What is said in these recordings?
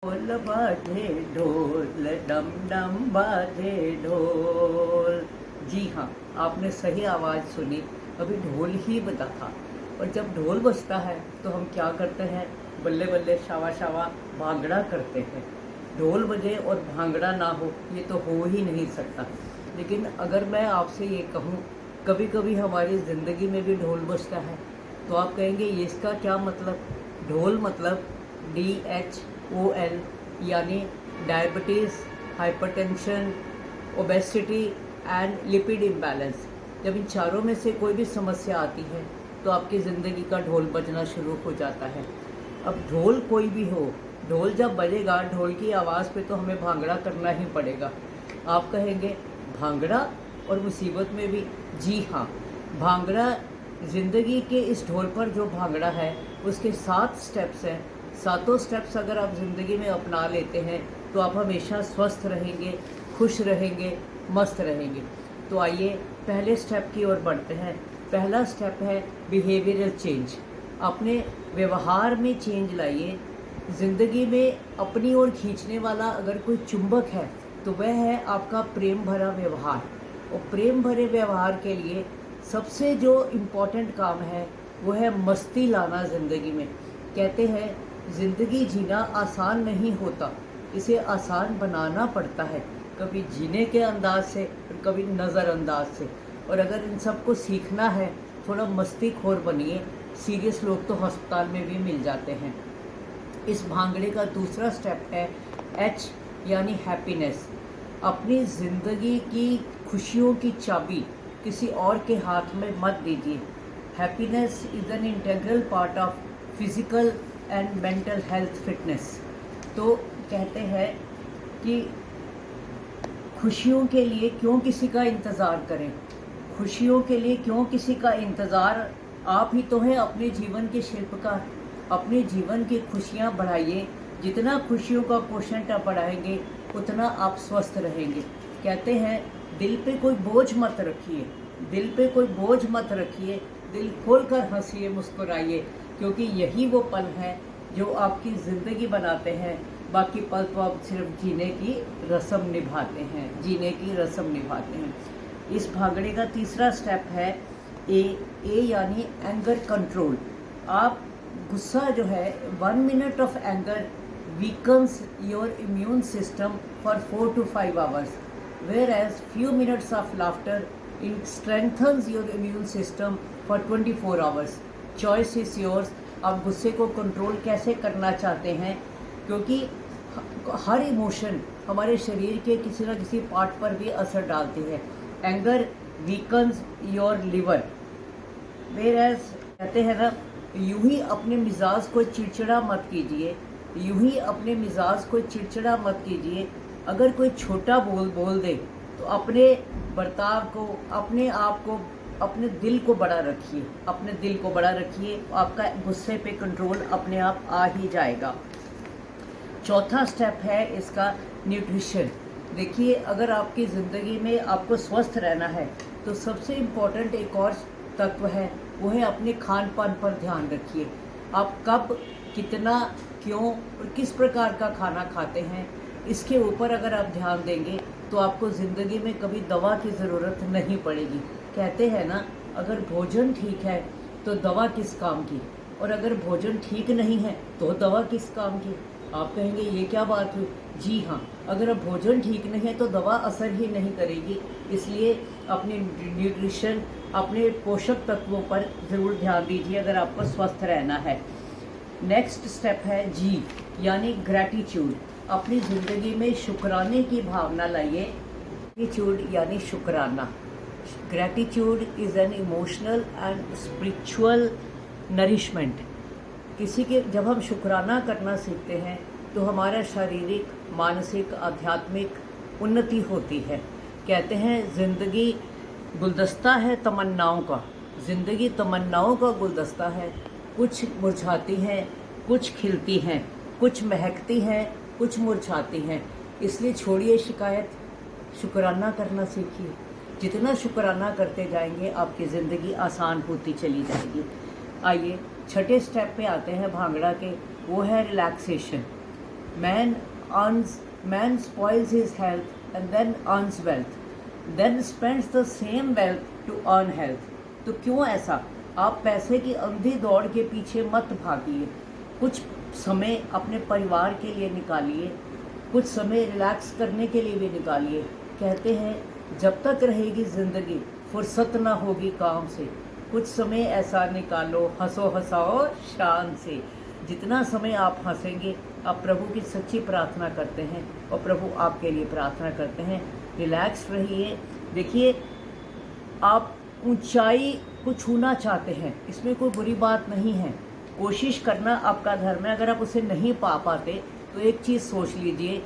ढोल बाजे ढोल, डम डम बाजे ढोल। जी हाँ, आपने सही आवाज़ सुनी। अभी ढोल ही बजा था। और जब ढोल बजता है तो हम क्या करते हैं? बल्ले बल्ले शावा शावा भांगड़ा करते हैं। ढोल बजे और भांगड़ा ना हो, ये तो हो ही नहीं सकता। लेकिन अगर मैं आपसे ये कहूँ, कभी कभी हमारी ज़िंदगी में भी ढोल बजता है, तो आप कहेंगे ये इसका क्या मतलब? ढोल मतलब DHOL, यानी diabetes, hypertension, obesity and lipid imbalance. जब इन चारों में से कोई भी समस्या आती है तो आपकी ज़िंदगी का ढोल बजना शुरू हो जाता है। अब ढोल कोई भी हो, ढोल जब बजेगा, ढोल की आवाज़ पे तो हमें भांगड़ा करना ही पड़ेगा। आप कहेंगे भांगड़ा और मुसीबत में भी? जी हाँ, भांगड़ा ज़िंदगी के इस ढोल पर जो भांगड़ा है उसके 7 स्टेप्स हैं। सातों स्टेप्स अगर आप ज़िंदगी में अपना लेते हैं तो आप हमेशा स्वस्थ रहेंगे, खुश रहेंगे, मस्त रहेंगे। तो आइए पहले स्टेप की ओर बढ़ते हैं। पहला स्टेप है बिहेवियरल चेंज। अपने व्यवहार में चेंज लाइए। ज़िंदगी में अपनी ओर खींचने वाला अगर कोई चुंबक है तो वह है आपका प्रेम भरा व्यवहार। और प्रेम भरे व्यवहार के लिए सबसे जो इम्पोर्टेंट काम है वो है मस्ती लाना ज़िंदगी में। कहते हैं ज़िंदगी जीना आसान नहीं होता, इसे आसान बनाना पड़ता है, कभी जीने के अंदाज से और कभी नज़रअंदाज से। और अगर इन सब को सीखना है, थोड़ा मस्ती खोर बनिए। सीरियस लोग तो अस्पताल में भी मिल जाते हैं। इस भांगड़े का दूसरा स्टेप है H, यानी हैप्पीनेस। अपनी ज़िंदगी की खुशियों की चाबी किसी और के हाथ में मत दीजिए। Happiness is an integral part of physical and mental health fitness. तो कहते हैं कि खुशियों के लिए क्यों किसी का इंतज़ार करें? खुशियों के लिए क्यों किसी का इंतज़ार? आप ही तो हैं अपने जीवन के शिल्पकार। अपने जीवन की खुशियाँ बढ़ाइए। जितना खुशियों का क्वोशंट आप बढ़ाएंगे उतना आप स्वस्थ रहेंगे। कहते हैं दिल पे कोई बोझ मत रखिए, दिल पे कोई बोझ मत रखिए, दिल खोलकर हंसिए, मुस्कुराइए, क्योंकि यही वो पल हैं जो आपकी ज़िंदगी बनाते हैं। बाकी पल तो आप सिर्फ जीने की रस्म निभाते हैं, जीने की रस्म निभाते हैं। इस भांगड़े का तीसरा स्टेप है ए यानी एंगर कंट्रोल। आप गुस्सा जो है, 1 minute of anger weakens your immune system for 4 to 5 hours, whereas few minutes of laughter it strengthens your immune system for 24 hours. Choice is yours. आप गुस्से को कंट्रोल कैसे करना चाहते हैं? क्योंकि हर इमोशन हमारे शरीर के किसी न किसी पार्ट पर भी असर डालती है। एंगर वीकन्स योर लिवर, वेयर कहते हैं ना, यूं ही अपने मिजाज को चिड़चिड़ा मत कीजिए, यूं ही अपने मिजाज को चिड़चिड़ा मत कीजिए। अगर कोई छोटा बोल दे तो अपने बर्ताव को, अपने आप को, अपने दिल को बड़ा रखिए, अपने दिल को बड़ा रखिए। आपका गुस्से पे कंट्रोल अपने आप आ ही जाएगा। चौथा स्टेप है इसका न्यूट्रिशन। देखिए, अगर आपकी ज़िंदगी में आपको स्वस्थ रहना है तो सबसे इम्पोर्टेंट एक और तत्व है, वो है अपने खान पान पर ध्यान रखिए। आप कब, कितना, क्यों और किस प्रकार का खाना खाते हैं, इसके ऊपर अगर आप ध्यान देंगे तो आपको ज़िंदगी में कभी दवा की ज़रूरत नहीं पड़ेगी। कहते हैं ना, अगर भोजन ठीक है तो दवा किस काम की, और अगर भोजन ठीक नहीं है तो दवा किस काम की। आप कहेंगे ये क्या बात हुई? जी हाँ, अगर भोजन ठीक नहीं है तो दवा असर ही नहीं करेगी। इसलिए अपने न्यूट्रिशन, अपने पोषक तत्वों पर ज़रूर ध्यान दीजिए अगर आपको स्वस्थ रहना है। नेक्स्ट स्टेप है G, यानी ग्रैटिट्यूड। अपनी ज़िंदगी में शुक्राने की भावना लाइए। ग्रैटिट्यूड यानी शुक्राना। Gratitude is an emotional and spiritual nourishment. किसी के जब हम शुक्राना करना सीखते हैं तो हमारा शारीरिक, मानसिक, आध्यात्मिक उन्नति होती है। कहते हैं ज़िंदगी गुलदस्ता है तमन्नाओं का। ज़िंदगी तमन्नाओं का गुलदस्ता है। कुछ मुरझाती हैं, कुछ खिलती हैं, कुछ महकती हैं, कुछ मुरझाती हैं। इसलिए छोड़िए शिकायत, शुक्राना करना सीखिए। जितना शुक्राना करते जाएंगे आपकी ज़िंदगी आसान होती चली जाएगी। आइए छठे स्टेप पे आते हैं भांगड़ा के, वो है relaxation. Man spoils his health and then earns wealth, then spends the same wealth to earn health. तो क्यों ऐसा? आप पैसे की अंधी दौड़ के पीछे मत भागिए, कुछ समय अपने परिवार के लिए निकालिए, कुछ समय रिलैक्स करने के लिए भी निकालिए। कहते हैं जब तक रहेगी ज़िंदगी फुर्सत ना होगी काम से, कुछ समय ऐसा निकालो, हंसो हंसाओ शान से। जितना समय आप हंसेंगे, आप प्रभु की सच्ची प्रार्थना करते हैं और प्रभु आपके लिए प्रार्थना करते हैं। रिलैक्स रहिए। देखिए, आप ऊंचाई को छूना चाहते हैं, इसमें कोई बुरी बात नहीं है, कोशिश करना आपका धर्म है। अगर आप उसे नहीं पा पाते तो एक चीज़ सोच लीजिए,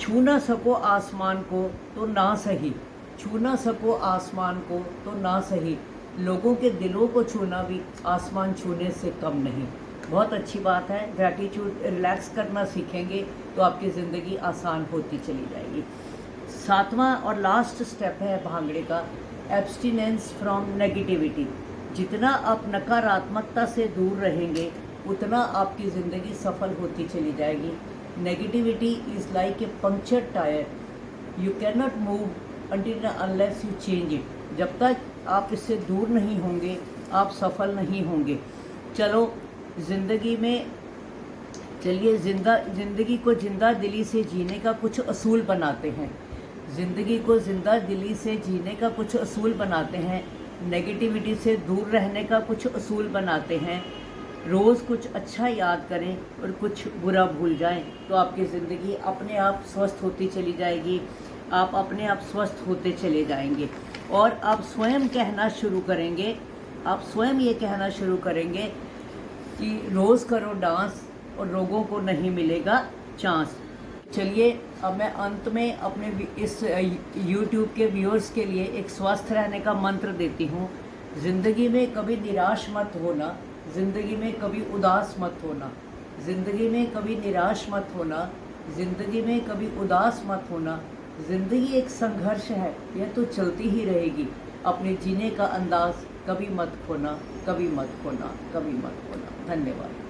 छू ना सको आसमान को तो ना सही, छू ना सको आसमान को तो ना सही, लोगों के दिलों को छूना भी आसमान छूने से कम नहीं। बहुत अच्छी बात है। ग्रैटिट्यूड, रिलैक्स करना सीखेंगे तो आपकी ज़िंदगी आसान होती चली जाएगी। 7वां और लास्ट स्टेप है भांगड़े का, एब्सटिनेंस फ्रॉम नेगेटिविटी। जितना आप नकारात्मकता से दूर रहेंगे उतना आपकी ज़िंदगी सफल होती चली जाएगी। Negativity is like a puncture tyre, you can not move until unless you change it. जब तक आप इससे दूर नहीं होंगे आप सफल नहीं होंगे। चलो ज़िंदगी में चलिए ज़िंदगी को जिंदा दिली से जीने का कुछ असूल बनाते हैं, ज़िंदगी को जिंदा दिली से जीने का कुछ असूल बनाते हैं, नेगेटिविटी से दूर रहने का कुछ असूल बनाते हैं। रोज़ कुछ अच्छा याद करें और कुछ बुरा भूल जाएं तो आपकी ज़िंदगी अपने आप स्वस्थ होती चली जाएगी, आप अपने आप स्वस्थ होते चले जाएंगे। और आप स्वयं कहना शुरू करेंगे, आप स्वयं ये कहना शुरू करेंगे कि रोज़ करो डांस और रोगों को नहीं मिलेगा चांस। चलिए अब मैं अंत में अपने इस YouTube के व्यूअर्स के लिए एक स्वस्थ रहने का मंत्र देती हूँ। ज़िंदगी में कभी निराश मत होना, ज़िंदगी में कभी उदास मत होना, ज़िंदगी में कभी निराश मत होना, ज़िंदगी में कभी उदास मत होना। ज़िंदगी एक संघर्ष है, यह तो चलती ही रहेगी। अपने जीने का अंदाज़ कभी मत खोना, कभी मत खोना, कभी मत खोना। धन्यवाद।